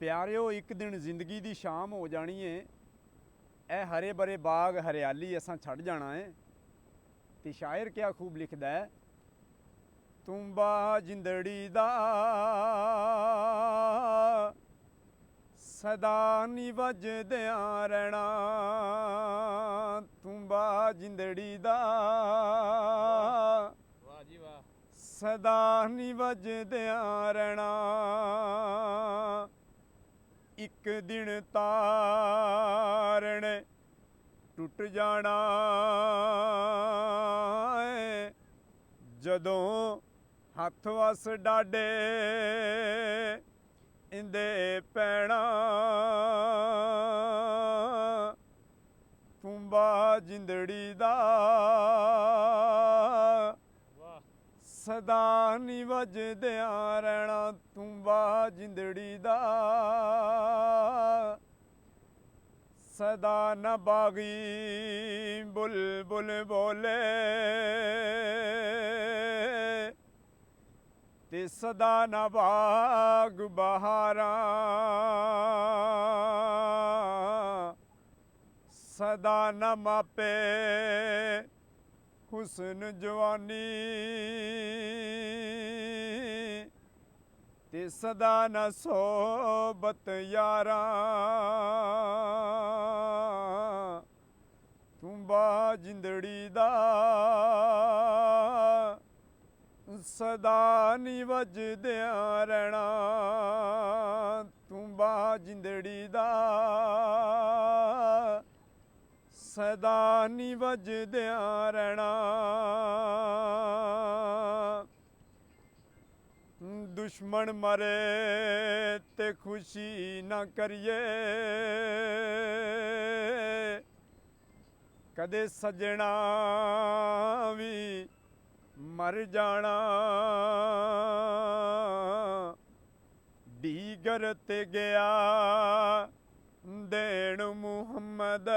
ਪਿਆਰਿਓ ਇੱਕ ਦਿਨ ਜ਼ਿੰਦਗੀ ਦੀ ਸ਼ਾਮ ਹੋ ਜਾਣੀ ਏ। ਇਹ ਹਰੇ ਭਰੇ ਬਾਗ ਹਰਿਆਲੀ ਅਸਾਂ ਛੱਡ ਜਾਣਾ ਏ। ਤੇ ਸ਼ਾਇਰ ਕਿਆ ਖੂਬ ਲਿਖਦਾ ਹੈ, ਤੂੰ ਬਾ ਜਿੰਦੜੀ ਦਾ ਸਦਾ ਨੀ ਵੱਜਦਿਆਂ ਰਹਿਣਾ, ਤੂੰ ਬਾ ਜਿੰਦੜੀ ਦਾ ਵਾਹ ਜੀ ਵਾਹ। ਸਦਾ ਨੀ ਵੱਜਦਿਆਂ ਰਹਿਣਾ। ਇੱਕ ਦਿਨ ਤਾਰਨ ਟੁੱਟ ਜਾਣਾ ਏ, ਜਦੋਂ ਹੱਥ ਵਸ ਡਾਡੇ ਇੰਦੇ ਪੈਣਾ, ਤੂੰ ਬਾ ਜਿੰਦੜੀ ਦਾ ਸਦਾ ਨੀ ਵੱਜਦਿਆਂ ਰਹਿਣਾ, ਤੂੰ ਬਾ ਜਿੰਦੜੀ ਦਾ ਸਦਾ ਨਾ ਬਾਗੀ ਬੁਲਬੁਲ ਬੋਲੇ ਤੇ ਸਦਾ ਨਾ ਬਾਗ ਬਹਾਰਾਂ, ਸਦਾ ਨਾ ਮਾਪੇ ਹੁਸਨ ਜਵਾਨੀ ਤੇ ਸਦਾ ਨਾ ਸੋਬਤ ਯਾਰਾਂ, ਤੂੰ ਬਾ ਜਿੰਦੜੀ ਦਾ ਸਦਾ ਨੀ ਵੱਜਦਿਆਂ ਰਹਿਣਾ, ਤੂੰ ਬਾ ਜਿੰਦੜੀ ਦਾ ਸਦਾ ਨੀ ਵੱਜਦਿਆਂ ਰਹਿਣਾ। ਦੁਸ਼ਮਣ ਮਰੇ ਤੇ ਖੁਸ਼ੀ ਨਾ ਕਰੀਏ, ਕਦੇ ਸਜਣਾ ਵੀ ਮਰ ਜਾਣਾ, ਦੀਗਰ ਤੇ ਗਿਆ ਦੇਣ ਮੁਹੰਮਦ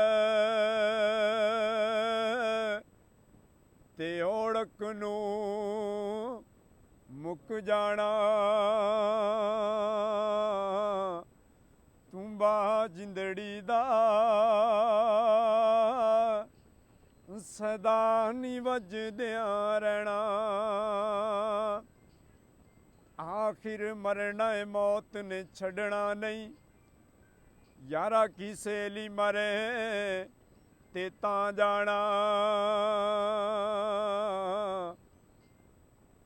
ਤੇ ਔੜਕ ਨੂੰ ਮੁੱਕ ਜਾਣਾ, ਤੂੰ ਬਾ ਜਿੰਦੜੀ ਦਾ ਸਦਾ ਨੀ ਵੱਜਦਿਆਂ ਰਹਿਣਾ। ਆਖਿਰ ਮਰਨਾ ਏ, ਮੌਤ ਨੇ ਛੱਡਣਾ ਨਹੀਂ, ਯਾਰਾ ਕਿਸੇ ਲਈ ਮਰੇ ਤੇ ਤਾਂ ਜਾਣਾ,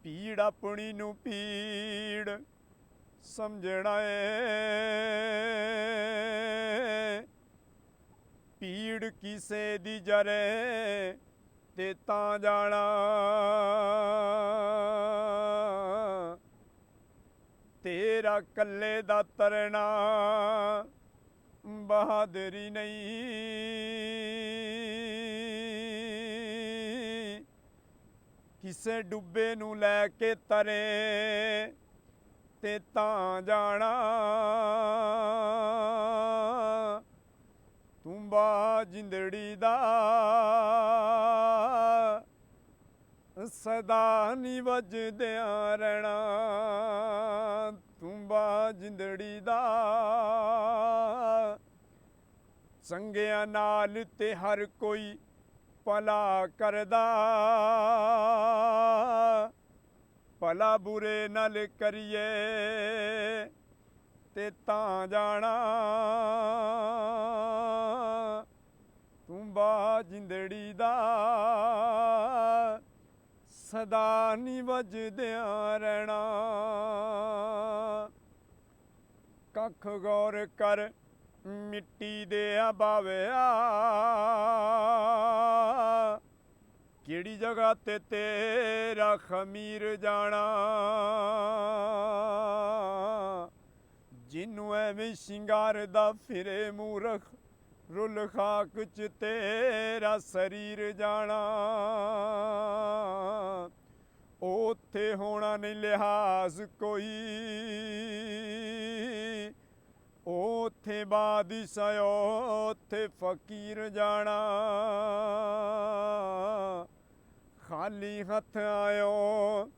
ਪੀੜ ਆਪਣੀ ਨੂੰ ਪੀੜ ਸਮਝਣਾ ਏ, ਪੀੜ ਕਿਸੇ ਦੀ ਜਰੇ ਤੇ ਤਾਂ ਜਾਣਾ, ਤੇਰਾ ਕੱਲੇ ਦਾ ਤਰਨਾ ਬਹਾਦਰੀ ਨਹੀਂ, ਕਿਸੇ ਡੁੱਬੇ ਨੂੰ ਲੈ ਕੇ ਤਰੇ ਤੇ ਤਾਂ ਜਾਣਾ, ਤੂੰ ਬਾ ਜਿੰਦੜੀ ਦਾ ਸਦਾ ਨੀ ਵੱਜਦਿਆਂ ਰਹਿਣਾ, ਤੂੰ ਬਾ ਜਿੰਦੜੀ ਦਾ ਚੰਗਿਆਂ ਨਾਲ ਤੇ ਹਰ ਕੋਈ ਭਲਾ ਕਰਦਾ, ਭਲਾ ਬੁਰੇ ਨਾਲ ਕਰੀਏ ਤੇ ਤਾਂ ਜਾਣਾ, ਤੂੰ ਬਾ ਜਿੰਦੜੀ ਦਾ ਸਦਾ ਨੀ ਵੱਜਦਿਆਂ ਰਹਿਣਾ। ਕੱਖ ਗੌਰ ਕਰ ਮਿੱਟੀ ਦੇ ਆ ਬਾਵਿਆ, ਕਿਹੜੀ ਜਗ੍ਹਾ ਤੇ ਤੇਰਾ ਖਮੀਰ ਜਾਣਾ, ਜਿਹਨੂੰ ਐਵੇਂ ਸ਼ਿੰਗਾਰਦਾ ਫਿਰੇ ਮੂਰਖ, ਰੁੱਲ ਖਾਕ ਚ ਤੇਰਾ ਸਰੀਰ ਜਾਣਾ, ਉੱਥੇ ਹੋਣਾ ਨਹੀਂ ਲਿਹਾਜ਼ ਕੋਈ, ਉੱਥੇ ਬਾਦਸ਼ਾਹ ਉੱਥੇ ਫਕੀਰ ਜਾਣਾ, ਖਾਲੀ ਹੱਥ ਆਇਓ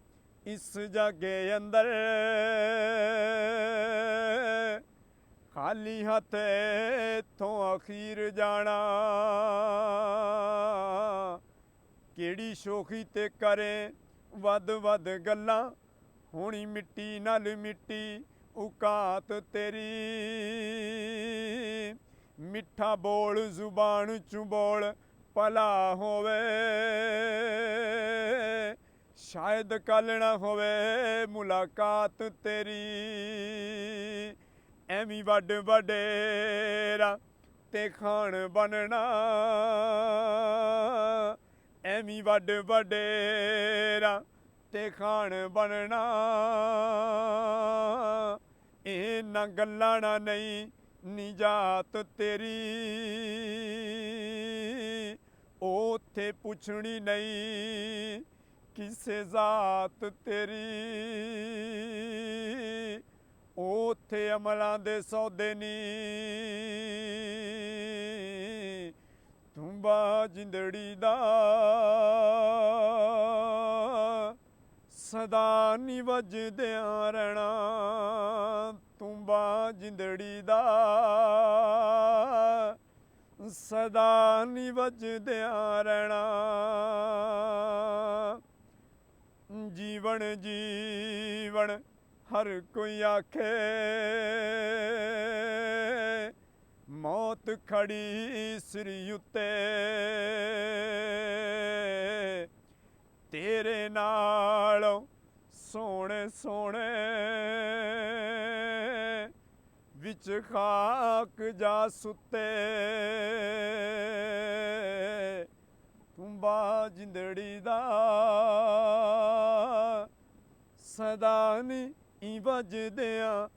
ਇਸ ਜੱਗੇ ਅੰਦਰ, ਖਾਲੀ ਹੱਥ ਇੱਥੋਂ ਅਖੀਰ ਜਾਣਾ। ਕਿਹੜੀ ਸ਼ੋਖੀ ਤੇ ਕਰੇ ਵੱਧ ਵੱਧ ਗੱਲਾਂ, ਹੋਣੀ ਮਿੱਟੀ ਨਾਲ ਮਿੱਟੀ ਔਕਾਤ ਤੇਰੀ। ਮਿੱਠਾ ਬੋਲ ਜ਼ੁਬਾਨ ਚੋਂ ਬੋਲ ਭਲਾ ਹੋਵੇ, ਸ਼ਾਇਦ ਕੱਲ ਨਾ ਹੋਵੇ ਮੁਲਾਕਾਤ ਤੇਰੀ। ਐਵੇਂ ਵੱਡ ਵਡੇਰਾ ਤੇ ਖਾਣ ਬਣਨਾ, ਐਵੇਂ ਵੱਡ ਵਡੇਰਾ ਤੇ ਖਾਣ ਬਣਨਾ। ਇਹਨਾਂ ਗੱਲਾਂ ਨਾ ਨਹੀਂ ਨਿਜਾਤ ਤੇਰੀ, ਉੱਥੇ ਪੁੱਛਣੀ ਨਹੀਂ ਕਿਸੇ ਜ਼ਾਤ ਤੇਰੀ। ਉੱਥੇ ਅਮਲਾਂ ਦੇ ਸੌਦੇ ਨੀ, ਤੂੰ ਬਾ ਜਿੰਦੜੀ ਦਾ ਸਦਾ ਨੀ ਵੱਜਦਿਆਂ ਰਹਿਣਾ। ਤੂੰ ਬਾ ਜਿੰਦੜੀ ਦਾ ਸਦਾ ਨੀ ਵੱਜਦਿਆਂ ਰਹਿਣਾ। ਜੀਵਨ ਜੀਵਨ ਹਰ ਕੋਈ ਆਖੇ, ਮੌਤ ਖੜੀ ਸਿਰ ਉੱਤੇ। ਤੇਰੇ ਨਾਲੋਂ ਸੋਹਣੇ ਸੋਹਣੇ ਵਿੱਚ ਖਾਕ ਜਾ ਸੁੱਤੇ। ਤੂੰ ਬਾ ਜਿੰਦੜੀ ਦਾ ਸਦਾ ਨੀ ਵੱਜਦਿਆਂ